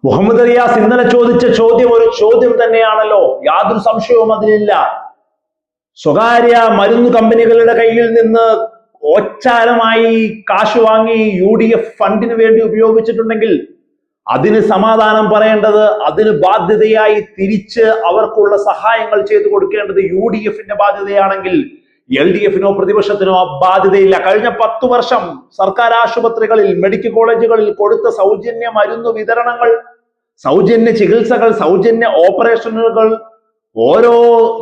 മുഹമ്മദ് റിയാസ് ഇന്നലെ ചോദിച്ച ചോദ്യം ഒരു ചോദ്യം തന്നെയാണല്ലോ, യാതൊരു സംശയവും അതിലില്ല. സ്വകാര്യ മരുന്ന് കമ്പനികളുടെ കയ്യിൽ നിന്ന് ഓച്ചാരമായി കാശ് വാങ്ങി UDF ഫണ്ടിന് വേണ്ടി ഉപയോഗിച്ചിട്ടുണ്ടെങ്കിൽ അതിന് സമാധാനം പറയേണ്ടത്, അതിന് ബാധ്യതയായി തിരിച്ച് അവർക്കുള്ള സഹായങ്ങൾ ചെയ്തു കൊടുക്കേണ്ടത് UDFന്റെ ബാധ്യതയാണെങ്കിൽ LDFനോ പ്രതിപക്ഷത്തിനോ ആ ബാധ്യതയില്ല. കഴിഞ്ഞ 10 വർഷം സർക്കാർ ആശുപത്രികളിൽ, മെഡിക്കൽ കോളേജുകളിൽ കൊടുത്ത സൗജന്യ മരുന്ന് വിതരണങ്ങൾ, സൗജന്യ ചികിത്സകൾ, സൗജന്യ ഓപ്പറേഷനുകൾ, ഓരോ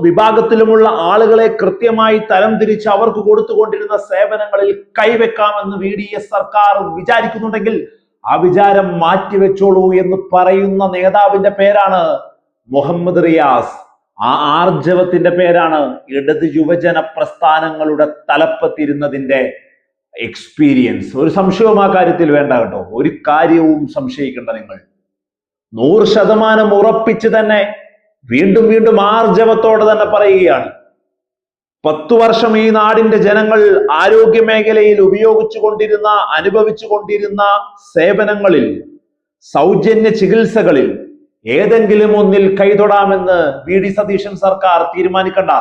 വിഭാഗത്തിലുമുള്ള ആളുകളെ കൃത്യമായി തരംതിരിച്ച് അവർക്ക് കൊടുത്തുകൊണ്ടിരുന്ന സേവനങ്ങളിൽ കൈവെക്കാമെന്ന് VDS സർക്കാർ വിചാരിക്കുന്നുണ്ടെങ്കിൽ ആ വിചാരം മാറ്റിവെച്ചോളൂ എന്ന് പറയുന്ന നേതാവിന്റെ പേരാണ് മുഹമ്മദ് റിയാസ്. ആ ആർജവത്തിന്റെ പേരാണ് ഇടത് യുവജന പ്രസ്ഥാനങ്ങളുടെ തലപ്പത്തിരുന്നതിന്റെ എക്സ്പീരിയൻസ്. ഒരു സംശയവും ആ കാര്യത്തിൽ വേണ്ട കേട്ടോ, ഒരു കാര്യവും സംശയിക്കേണ്ട. നിങ്ങൾ 100% ഉറപ്പിച്ച് തന്നെ വീണ്ടും വീണ്ടും ആർജവത്തോടെ തന്നെ പറയുകയാണ്, 10 വർഷം ഈ നാടിന്റെ ജനങ്ങൾ ആരോഗ്യ മേഖലയിൽ ഉപയോഗിച്ചു കൊണ്ടിരുന്ന, അനുഭവിച്ചു കൊണ്ടിരുന്ന സേവനങ്ങളിൽ, സൗജന്യ ചികിത്സകളിൽ ഏതെങ്കിലും ഒന്നിൽ കൈതൊടാമെന്ന് VD സതീശൻ സർക്കാർ തീരുമാനിക്കണ്ട.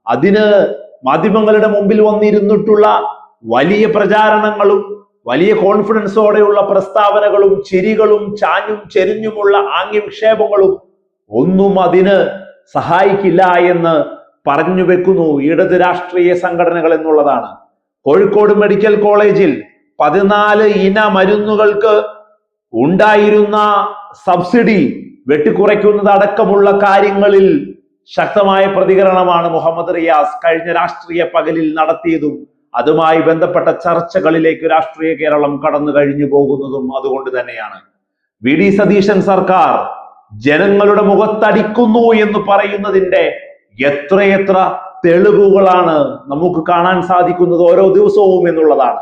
അതിന് മാധ്യമങ്ങളുടെ മുമ്പിൽ വന്നിരുന്നിട്ടുള്ള വലിയ പ്രചാരണങ്ങളും വലിയ കോൺഫിഡൻസോടെയുള്ള പ്രസ്താവനകളും ചിരികളും ചാഞ്ഞും ചെരിഞ്ഞുമുള്ള ആംഗ്യവിക്ഷേപങ്ങളും ഒന്നും അതിന് സഹായിക്കില്ല എന്ന് പറഞ്ഞു വെക്കുന്നു ഇടത് രാഷ്ട്രീയ സംഘടനകൾ എന്നുള്ളതാണ്. കോഴിക്കോട് മെഡിക്കൽ കോളേജിൽ 14 ഇന മരുന്നുകൾക്ക് ഉണ്ടായിരുന്ന സബ്സിഡി വെട്ടിക്കുറയ്ക്കുന്നത് അടക്കമുള്ള കാര്യങ്ങളിൽ ശക്തമായ പ്രതികരണമാണ് മുഹമ്മദ് റിയാസ് കഴിഞ്ഞ രാഷ്ട്രീയ പകലിൽ നടത്തിയതും അതുമായി ബന്ധപ്പെട്ട ചർച്ചകളിലേക്ക് രാഷ്ട്രീയ കേരളം കടന്നു കഴിഞ്ഞു പോകുന്നതും അതുകൊണ്ട് തന്നെയാണ്. VD സതീശൻ സർക്കാർ ജനങ്ങളുടെ മുഖത്തടിക്കുന്നു എന്ന് പറയുന്നതിന്റെ എത്രയെത്ര തെളിവുകളാണ് നമുക്ക് കാണാൻ സാധിക്കുന്നത് ഓരോ ദിവസവും എന്നുള്ളതാണ്.